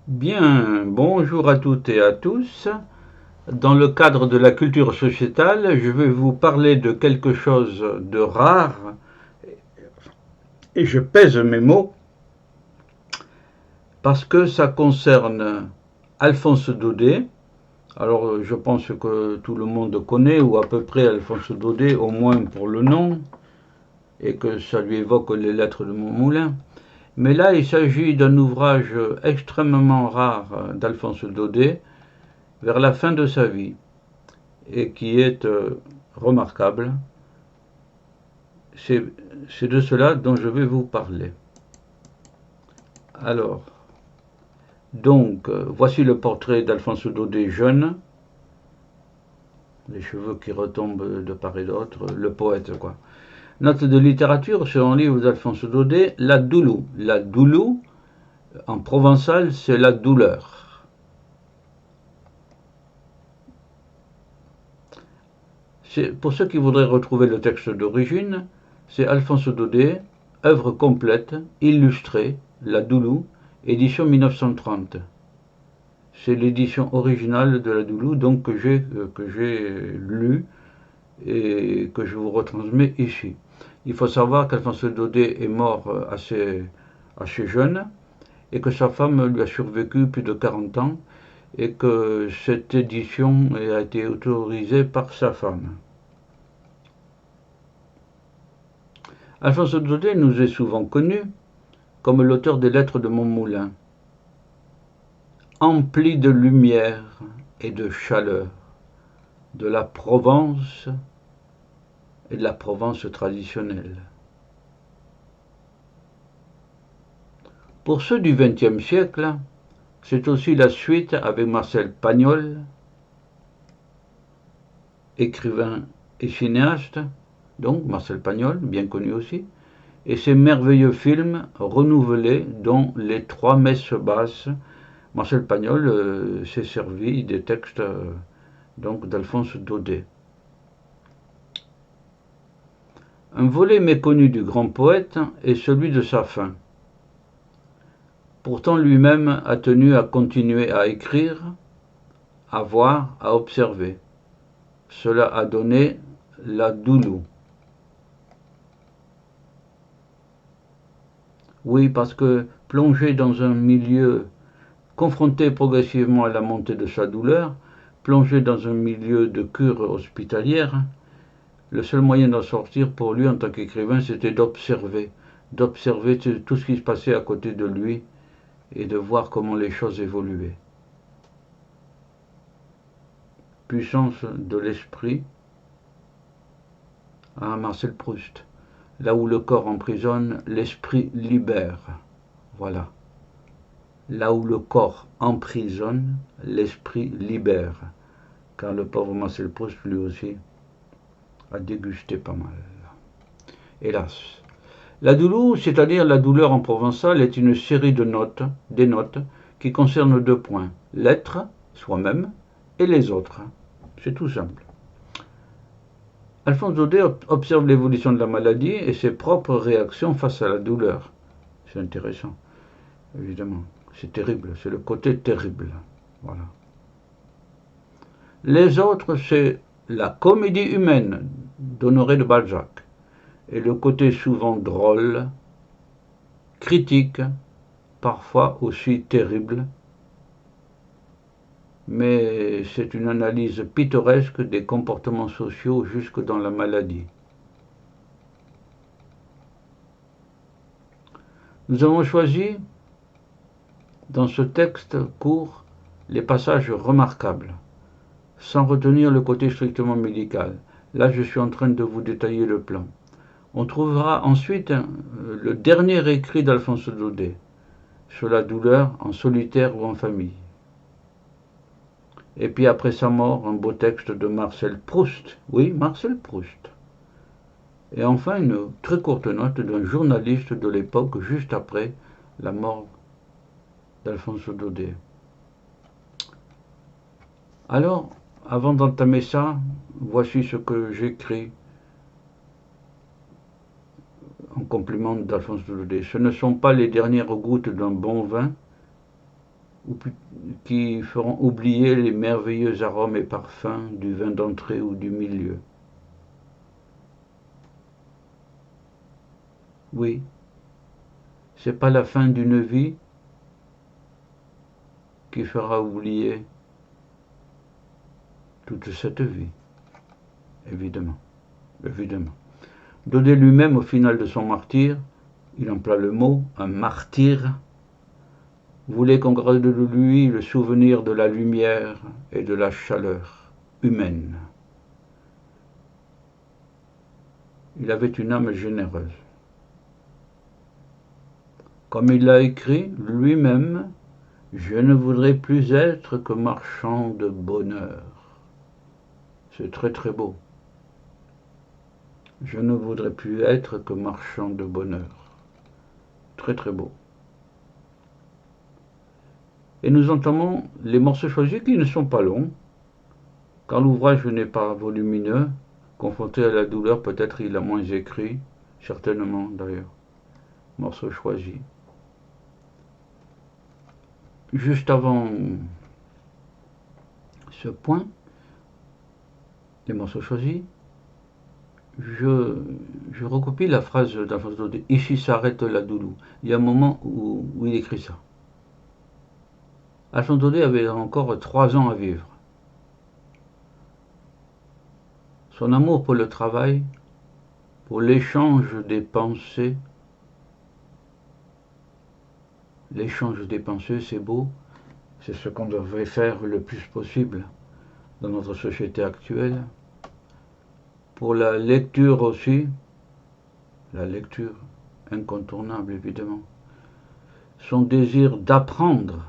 Bien, bonjour à toutes et à tous. Dans le cadre de la culture sociétale, je vais vous parler de quelque chose de rare, et je pèse mes mots, parce que ça concerne Alphonse Daudet. Alors, je pense que tout le monde connaît, ou à peu près Alphonse Daudet, au moins pour le nom, et que ça lui évoque les lettres de Montmoulin. Mais là, il s'agit d'un ouvrage extrêmement rare d'Alphonse Daudet, vers la fin de sa vie, et qui est remarquable. C'est de cela dont je vais vous parler. Alors, voici le portrait d'Alphonse Daudet jeune, les cheveux qui retombent de part et d'autre, le poète quoi. Note de littérature sur un livre d'Alphonse Daudet, La Doulou. La Doulou, en provençal, c'est la douleur. Pour ceux qui voudraient retrouver le texte d'origine, c'est Alphonse Daudet, œuvre complète, illustrée, La Doulou, édition 1930. C'est l'édition originale de La Doulou, donc que j'ai lu et que je vous retransmets ici. Il faut savoir qu'Alphonse Daudet est mort assez jeune et que sa femme lui a survécu plus de 40 ans et que cette édition a été autorisée par sa femme. Alphonse Daudet nous est souvent connu comme l'auteur des Lettres de Montmoulin, empli de lumière et de chaleur, de la Provence et de la Provence traditionnelle. Pour ceux du XXe siècle, c'est aussi la suite avec Marcel Pagnol, écrivain et cinéaste, donc Marcel Pagnol, bien connu aussi, et ses merveilleux films renouvelés, dont Les Trois Messes basses. Marcel Pagnol s'est servi des textes donc d'Alphonse Daudet. Un volet méconnu du grand poète est celui de sa fin. Pourtant lui-même a tenu à continuer à écrire, à voir, à observer. Cela a donné la Doulou. Oui, parce que plongé dans un milieu, confronté progressivement à la montée de sa douleur, plongé dans un milieu de cure hospitalière, le seul moyen d'en sortir pour lui en tant qu'écrivain, c'était d'observer tout ce qui se passait à côté de lui et de voir comment les choses évoluaient. Puissance de l'esprit à Marcel Proust. Là où le corps emprisonne, l'esprit libère. Voilà. Là où le corps emprisonne, l'esprit libère. Car le pauvre Marcel Proust, lui aussi, a dégusté pas mal. Hélas. La doulou, c'est-à-dire la douleur en provençal, est une série de notes, des notes, qui concernent deux points, l'être, soi-même, et les autres. C'est tout simple. Alphonse Daudet observe l'évolution de la maladie et ses propres réactions face à la douleur. C'est intéressant, évidemment. C'est terrible, c'est le côté terrible. Voilà. Les autres, c'est la comédie humaine d'Honoré de Balzac et le côté souvent drôle, critique, parfois aussi terrible, mais c'est une analyse pittoresque des comportements sociaux jusque dans la maladie. Nous avons choisi, dans ce texte court, les passages remarquables, sans retenir le côté strictement médical. Là, je suis en train de vous détailler le plan. On trouvera ensuite le dernier écrit d'Alphonse Daudet, sur la douleur en solitaire ou en famille. Et puis après sa mort, un beau texte de Marcel Proust. Oui, Marcel Proust. Et enfin, une très courte note d'un journaliste de l'époque, juste après la mort d'Alphonse Daudet. Alors, avant d'entamer ça, voici ce que j'écris en compliment d'Alphonse Daudet. Ce ne sont pas les dernières gouttes d'un bon vin, qui feront oublier les merveilleux arômes et parfums du vin d'entrée ou du milieu. Oui, c'est pas la fin d'une vie qui fera oublier toute cette vie, évidemment. Daudet lui-même, au final de son martyre, il emploie le mot, un martyr, voulait qu'on garde de lui le souvenir de la lumière et de la chaleur humaine. Il avait une âme généreuse. Comme il l'a écrit lui-même, je ne voudrais plus être que marchand de bonheur. C'est très très beau. Je ne voudrais plus être que marchand de bonheur. Très très beau. Et nous entamons les morceaux choisis qui ne sont pas longs, car l'ouvrage n'est pas volumineux. Confronté à la douleur, peut-être il a moins écrit, certainement d'ailleurs. Morceaux choisis. Juste avant ce point, les morceaux choisis, je recopie la phrase d'Alphonse Daudet. Ici s'arrête la doulou. Il y a un moment où il écrit ça. Alphonse Daudet avait encore 3 ans à vivre. Son amour pour le travail, pour l'échange des pensées, c'est beau, c'est ce qu'on devrait faire le plus possible dans notre société actuelle. Pour la lecture aussi, la lecture incontournable évidemment, son désir d'apprendre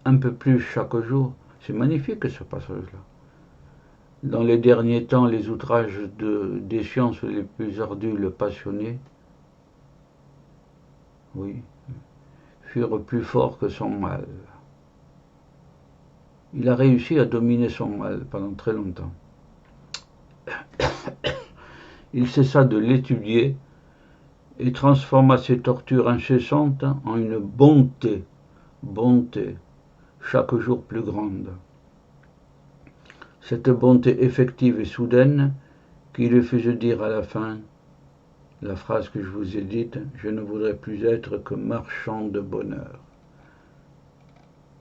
un peu plus chaque jour, c'est magnifique ce passage-là. Dans les derniers temps, les outrages des sciences les plus ardus le passionnaient, oui, furent plus forts que son mal. Il a réussi à dominer son mal pendant très longtemps. Il cessa de l'étudier et transforma ses tortures incessantes en une bonté, chaque jour plus grande. Cette bonté effective et soudaine qui lui faisait dire à la fin la phrase que je vous ai dite, je ne voudrais plus être que marchand de bonheur.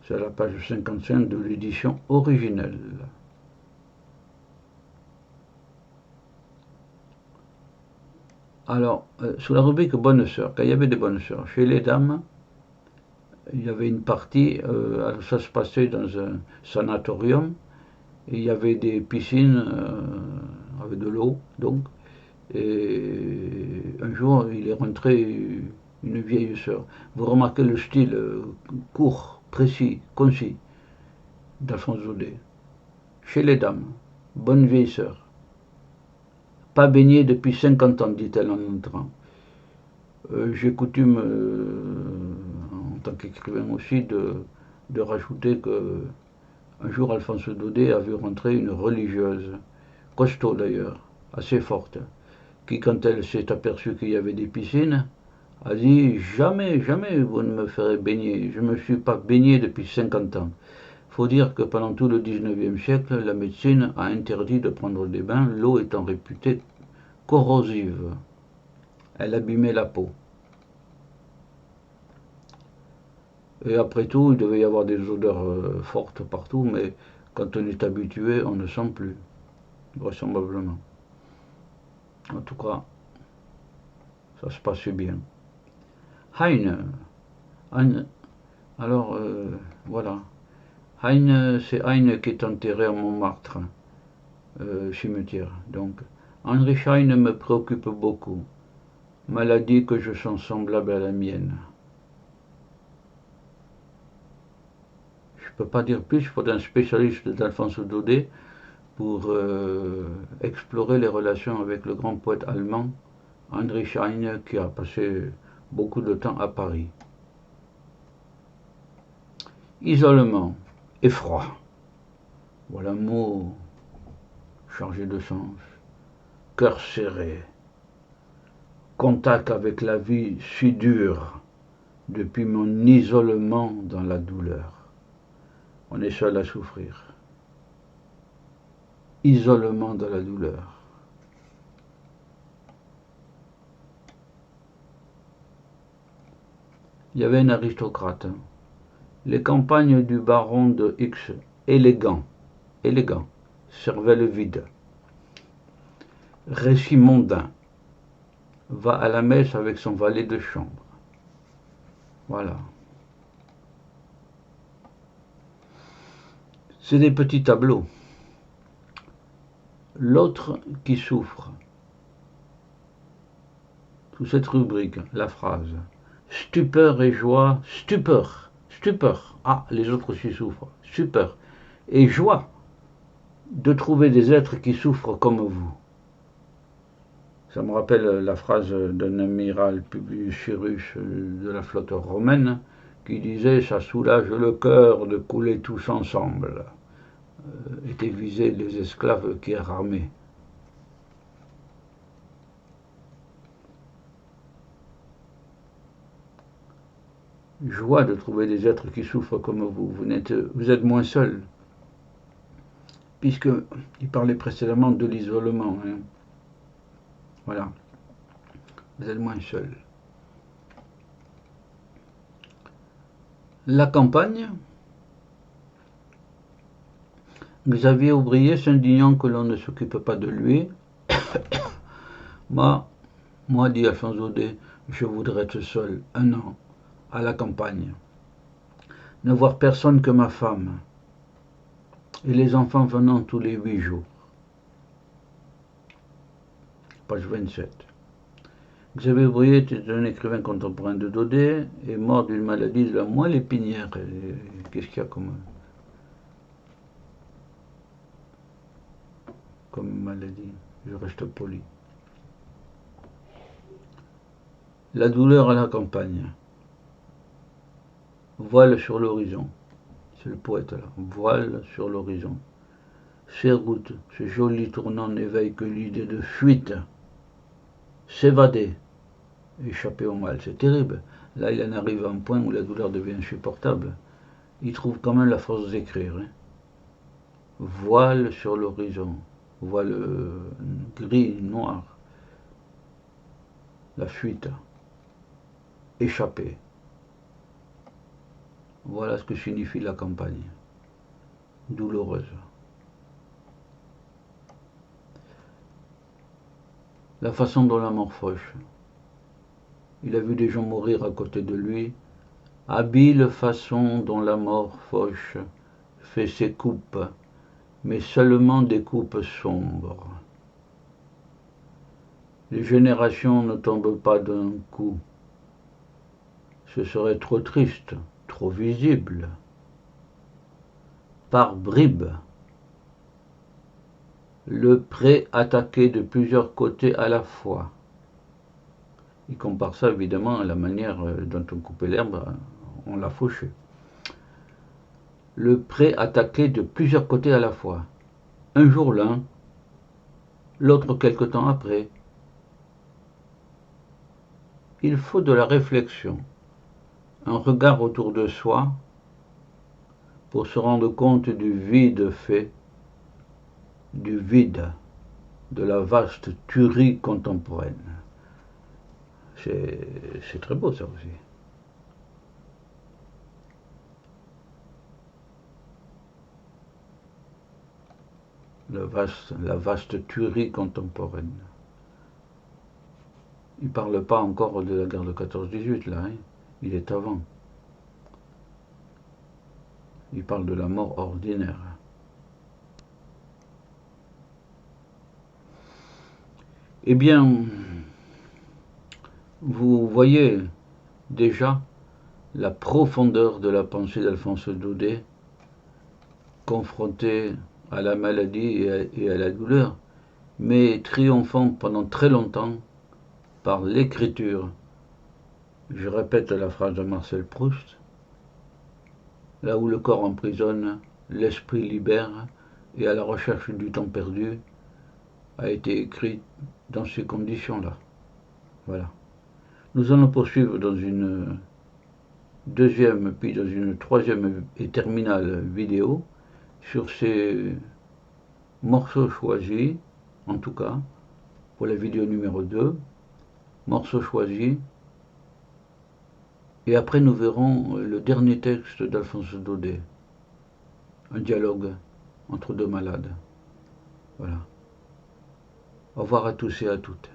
C'est à la page 55 de l'édition originelle. Alors, sous la rubrique Bonnes Sœurs, quand il y avait des bonnes sœurs, chez les dames, il y avait une partie, ça se passait dans un sanatorium, et il y avait des piscines avec de l'eau, donc, et un jour, il est rentré une vieille sœur. Vous remarquez le style court, précis, concis d'Alphonse Daudet. Chez les dames, bonne vieille sœur. Pas baignée depuis 50 ans, dit-elle en entrant. J'ai coutume, en tant qu'écrivain aussi, de rajouter que un jour Alphonse Daudet a vu rentrer une religieuse, costaud d'ailleurs, assez forte, qui, quand elle s'est aperçue qu'il y avait des piscines, a dit « Jamais, jamais vous ne me ferez baigner, je ne me suis pas baigné depuis 50 ans ». Il faut dire que pendant tout le 19e siècle, la médecine a interdit de prendre des bains, l'eau étant réputée corrosive. Elle abîmait la peau. Et après tout, il devait y avoir des odeurs fortes partout, mais quand on est habitué, on ne sent plus, vraisemblablement. En tout cas, ça se passait bien. Heine. Alors, voilà. Heine, c'est Heine qui est enterré à Montmartre, cimetière. Donc, Heinrich Heine me préoccupe beaucoup. Maladie que je sens semblable à la mienne. Je ne peux pas dire plus, il faudrait un spécialiste d'Alphonse Daudet pour explorer les relations avec le grand poète allemand Heinrich Heine, qui a passé beaucoup de temps à Paris. Isolement, effroi. Voilà un mot chargé de sens. Cœur serré. Contact avec la vie si dur depuis mon isolement dans la douleur. on est seul à souffrir. Isolement de la douleur. Il y avait un aristocrate. Les campagnes du baron de X, élégant, cervelle vide, récit mondain, va à la messe avec son valet de chambre. Voilà. C'est des petits tableaux. L'autre qui souffre. Sous cette rubrique, la phrase « Stupeur et joie, stupeur, stupeur ». Ah, les autres aussi souffrent. Stupeur et joie de trouver des êtres qui souffrent comme vous. Ça me rappelle la phrase d'un amiral Publius de la flotte romaine qui disait « Ça soulage le cœur de couler tous ensemble ». Étaient visés les esclaves qui armaient. Joie de trouver des êtres qui souffrent comme vous. Vous êtes moins seul. Puisqu'il parlait précédemment de l'isolement. Hein. Voilà. Vous êtes moins seul. La campagne. Xavier Aubrier s'indignant que l'on ne s'occupe pas de lui. Moi, dit Alphonse Daudet, je voudrais être seul 1 an à la campagne, ne voir personne que ma femme, et les enfants venant tous les 8 jours. Page 27. Xavier Aubrier était un écrivain contemporain de Daudet et mort d'une maladie de la moelle épinière. Qu'est-ce qu'il y a comme maladie? Je reste poli. La douleur à la campagne. Voile sur l'horizon. C'est le poète là. Voile sur l'horizon. Ces routes, ce joli tournant n'éveille que l'idée de fuite. S'évader. Échapper au mal. C'est terrible. Là, il en arrive à un point où la douleur devient insupportable. Il trouve quand même la force d'écrire. Hein. Voile sur l'horizon. Voile gris, noir. La fuite. Échapper. Voilà ce que signifie la campagne. Douloureuse. La façon dont la mort fauche. Il a vu des gens mourir à côté de lui. Habile façon dont la mort fauche fait ses coupes, mais seulement des coupes sombres. Les générations ne tombent pas d'un coup. Ce serait trop triste, trop visible. Par bribes, le pré attaqué de plusieurs côtés à la fois. Il compare ça évidemment à la manière dont on coupait l'herbe, on l'a fauché. Le pré attaqué de plusieurs côtés à la fois. Un jour l'un, l'autre quelque temps après. Il faut de la réflexion, un regard autour de soi pour se rendre compte du vide fait, du vide, de la vaste tuerie contemporaine. C'est très beau ça aussi. La vaste tuerie contemporaine. Il ne parle pas encore de la guerre de 14-18 là, hein. Il est avant. Il parle de la mort ordinaire. Eh bien, vous voyez déjà la profondeur de la pensée d'Alphonse Daudet, confronté à la maladie et à la douleur, mais triomphant pendant très longtemps par l'écriture. Je répète la phrase de Marcel Proust, là où le corps emprisonne, l'esprit libère, et à la recherche du temps perdu, a été écrit dans ces conditions-là. Voilà. Nous allons poursuivre dans une deuxième puis dans une troisième et terminale vidéo sur ces morceaux choisis, en tout cas pour la vidéo numéro 2, morceaux choisis. Et après nous verrons le dernier texte d'Alphonse Daudet, un dialogue entre deux malades. Voilà. Au revoir à tous et à toutes.